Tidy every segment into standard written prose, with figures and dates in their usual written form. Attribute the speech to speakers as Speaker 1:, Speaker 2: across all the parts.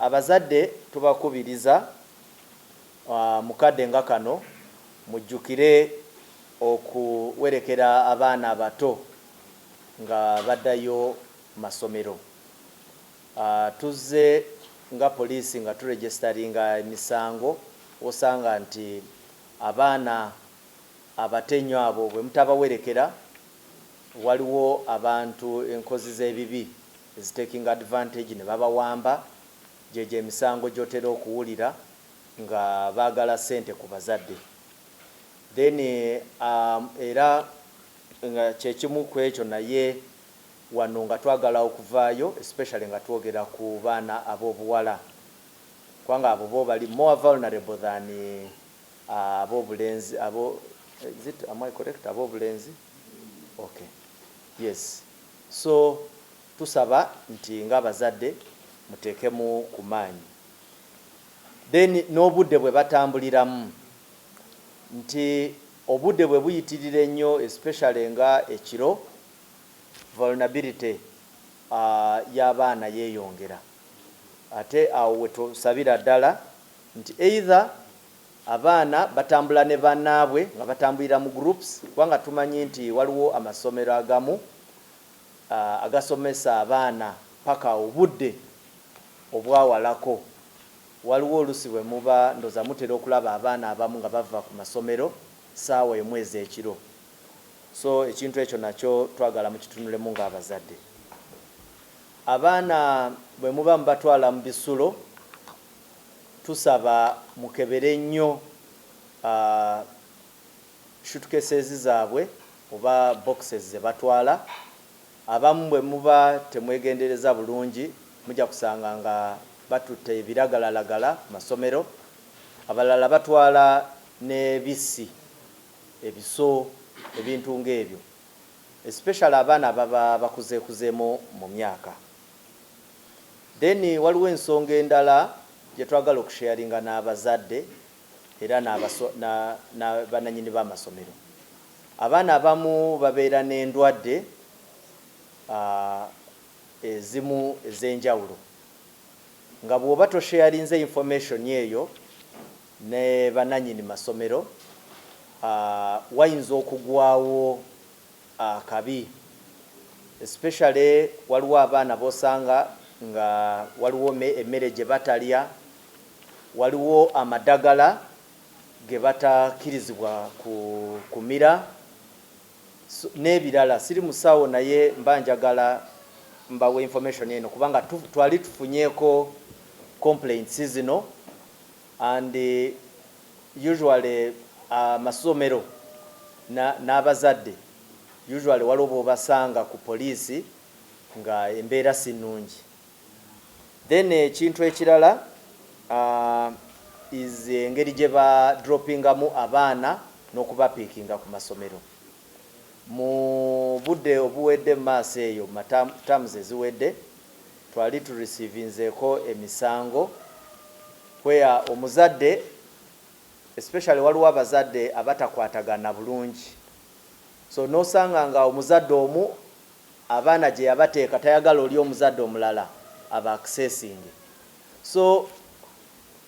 Speaker 1: Abazadde tubakubiriza mukadde nga kano mujjukire okuwerekera abaana abato nga baddayo masomero. Tuzze nga poliisi nga turegisteringa emisango osanga nti abaana abatenyo abo bwe mutabawerekera waliwo abantu enkozi z'ebibi ezitaking advantage ne babawamba jeje emisango gyotera okuwulira nga baagala ssente ku bazadde. Then era nga kyekimu ku ekyo naye wano nga twagala okuvaayo especially nga twogera ku baana ab'obuwala kubanga abo bo bali more vulnerable than ab'obulenzi. Is it, am I correct? Ab'obulenzi? Okay. Yes. So tusaba nti nga abazadde muteekemu ku maanyi. Then n'obudde bwe batambuliramu nti obudde bwe buyitirira ennyo especially nga ekiro vulnerability y'abaana yeeyongera. Ate awo we tusabira ddala nti either abaana batambula ne bannaabwe nga batambulira mu groups kubanga tumanyi nti waliwo amasomero agamu agasomesa abaana paka obudde obwawalako. Waliwo olusi bwe muba ndoza mutera okulaba abaana abamu nga bava ku masomero saawa emu ez'ekiro. So ekintu ekyo nakyo twagala mukitunulemu ng'abazadde. Abaana bwe muba mubatwala mu bisulo tusaba mukebere nnyo suitcases zaabwe oba boxes ze batwala. Abamu bwe muba temwegendereza bulungi mujja kusanga nga batutte ebiragalalagala ku masomero. Abalala batwala n'ebisi, ebiso, ebintu ng'ebyo, especially abaana ababa bakuzeekuzeemu mu myaka. Then waliwo ensonga endala gye twagala okusharinga n'abazadde era n'abannannyini b'amasomero. Abaana abamu babeera n'endwadde ezimu ez'enjawulo nga bw'oba tosharinze information eyo ne bannannyini masomero wayinza okugwawo akabi. Especially waliwo abaana b'osanga nga waliwo emmere gye batalya, waliwo amadagala ge batakkirizibwa kumira n'ebirala. Siri musawo naye mba njagala mbawe information eno kubanga twali tufunyeeko complaints zino and usually amasomero n'abazadde usually waliwo b'obasanga ku poliisi nga embeera si nnungi. Then ekintu ekirala is engeri gye badropingamu abaana n'okubapiikinga ku masomero. Mu budde obuwedde mu maaso eyo terms eziwedde twali tureceivinzeeko emisango where omuzadde especially waliwo abazadde abatakwatagana bulungi. So n'osanga nga omuzadde omu abaana gye yabateeka tayagala oli omuzadde omulala aba accessing. So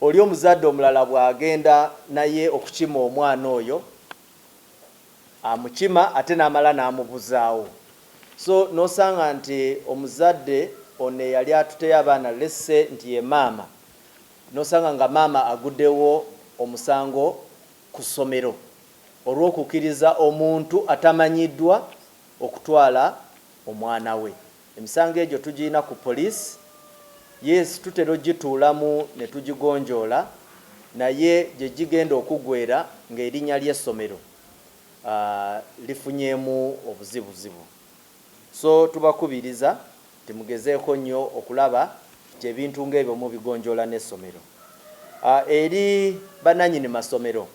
Speaker 1: oli omuzadde omulala bw'agenda naye okukima omwana oyo amukima ate n'amala n'amubuzaawo. So n'osanga nti omuzadde ono yali atuteyo abaana lesse nti ye maama, n'osanga nga maama aguddewo omusango ku ssomero olw'okukkiriza omuntu atamanyiddwa okutwala omwana we. Emisango egyo tugirina ku poliisi. Yes, tutera ogituulamu ne tugigonjoola naye gye gigenda okugwera ng'erinnya ly'essomero lifunyeemu obuzibuzibu. So tubakubiriza timugezeeko nnyo okulaba nti ebintu ng'ebyo mubigonjoola n'essomero. Eri bannannyini masomero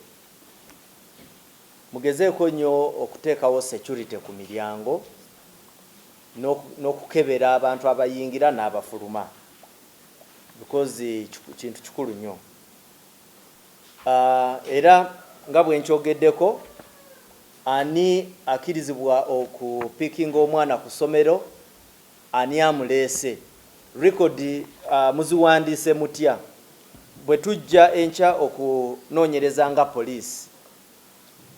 Speaker 1: mugezeeko nnyo okuteekawo security ku miryango n'okukebera abantu abayingira n'abafuluma because kintu kikulu nnyo. Era nga bwe nkyogeddeko ani akkirizibwa okupiikinga omwana ku ssomero ani amuleese. Record muziwandiise mutya bwe tujja enkya okunoonyereza nga poliisi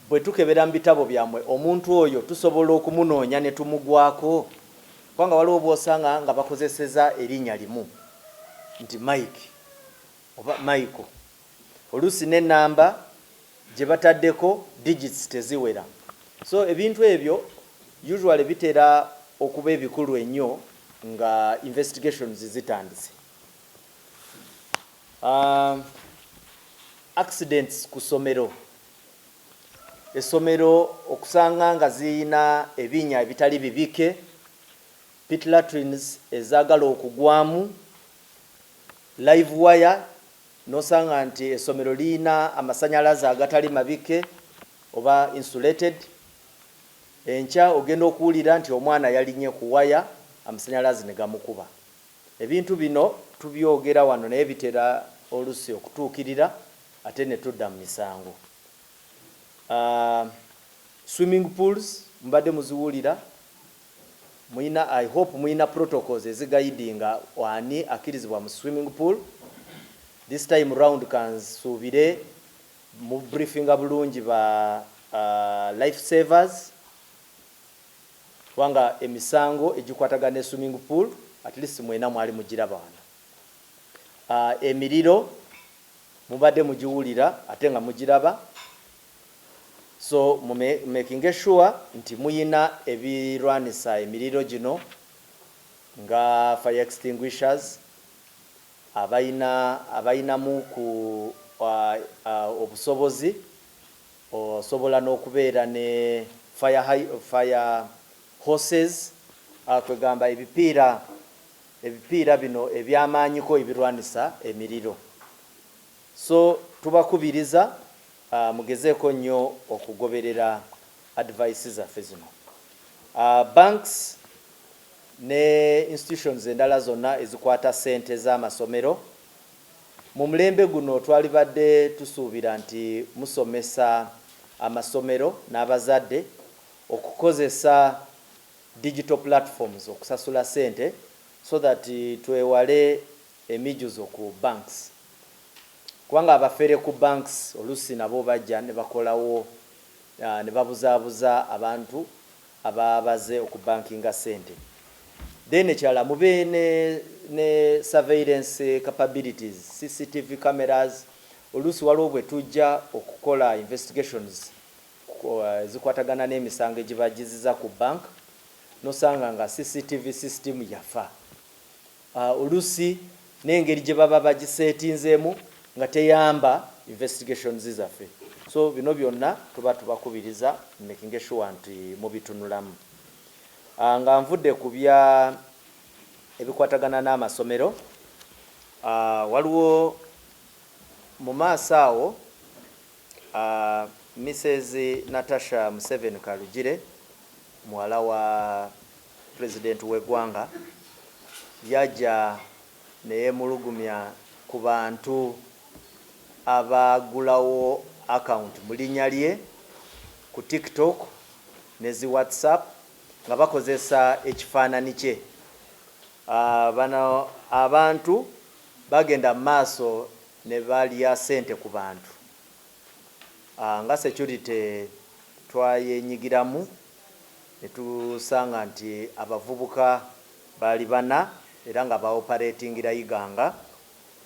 Speaker 1: bwe tukebera mu bitabo byammwe omuntu oyo tusobola okumunoonya ne tumugwako kubanga waliwo bw'osanga nga bakozeseza erinnya limu nti Mike oba Michael oluusi n'ennamba gye bataddeko digits teziwera so ebintu ebyo usually bitera okuba ebikulu ennyo nga investigations zitandise. Accidents ku ssomero, essomero okusanga nga ziyina ebinnya ebitali bibike, pit latrines ezaagala okugwamu, live wire nosanga nti essomero liyina amasanyalaze agatali mabike oba insulated, enkya ogenda okuwulira nti omwana yalinye ku waya amasanyalaze ne gamukuba. Ebintu bino tubyogera wano naye bitera olusi okutuukirira ate ne tudda mu misango. Swimming pools mbadde muziwulira, muyina, I hope muyina protocols ezigayidinga wani akirizibwa mu swimming pool. This time round kansuubire mu briefinga bulungi ba life savers wanga emisango egikwatagana ne swimming pool at least mwena mwali mugiraba wano. Emiriro mubadde mugiwulira ate nga mugiraba, so making sure nti muyina ebirwanisa emiriro gino nga fire extinguishers abayinamu ku obusobozi osobola n'okubeera ne fire hoses, kwegamba ebipiira bino ebyamaanyiko ebirwanisa emiriro. So tubakubiriza mugezeeko nnyo okugoberera advice zaffe zino. Banks ne institutions endala zonna ezikwata ssente z'amasomero, mu mulembe guno twalibadde tusuubira nti musomesa amasomero n'abazadde okukozesa digital platforms okusasula ssente so that twewale emijuzo ku banks. Kubanga abafere ku banks oluusi nabo bajja ne bakolawo ne babuzaabuza abantu ababaze okubankinga ssente. Then ekyala mube ne surveillance capabilities, CCTV cameras. Oluusi waliwo bwe tujja okukola investigations zikwatagana n'emisango egibagiziza ku bank nosanga nga CCTV system yafa. Oluusi n'engeri gye baba bagisetinzeemu nga teyamba investigations zaffe. So bino byonna tuba tubakubiriza making sure nti mubitunulamu. Nga nvudde ku bya ebikwatagana n'amasomero, waliwo mu maaso awo Mrs. Natasha Museveni Kalugire, muwala wa President w'eggwanga, yajja neyeemulugumya ku bantu abagulawo account mu linnya lye ku TikTok ne zi WhatsApp nga bakozesa ekifaananyi kye. Bano abantu bagenda maaso ne balya ssente ku bantu. Nga security twayenyigiramu ne tusanga nti abavubuka bali bana era nga baoperatingira Iganga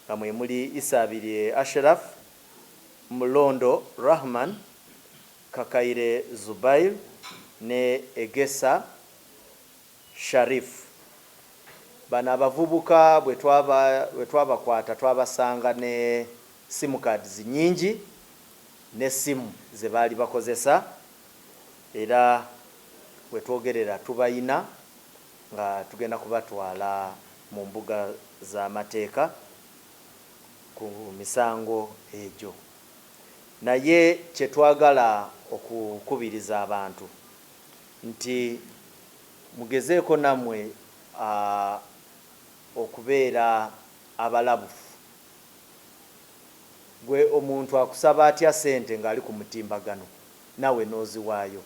Speaker 1: nga mwe muli Isabirye Ashraf, Mulondo Rahman, Kakaire Zubair ne Egesa Sharif. Bano abavubuka bwe twabakwata twabasanga ne simu cards nyingi ne simu ze baali bakozesa, era bwe twogerera tubayina nga tugenda kubatwala mu mbuga z'amateeka ku misango egyo. Naye kye twagala okukubiriza abantu nti mugezeeko nammwe okubeera abalabufu. Gwe omuntu akusaba atya ssente ng'ali ku mutimbagano nawe n'oziwaayo.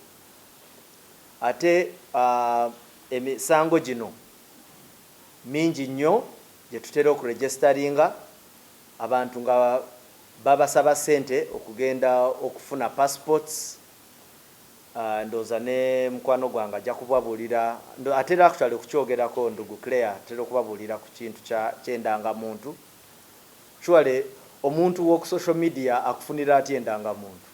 Speaker 1: Ate emisango gino mingi nnyo gye tutera okuregisteringa abantu nga babasaba ssente okugenda okufuna passports. Ndoza ne mukwano gwange ajja kubabuulira ate era actually okukyogerako ndugu Claire atera okubabuulira ku kintu ky'endangamuntu. Surely omuntu w'oku social media akufunira atya endangamuntu?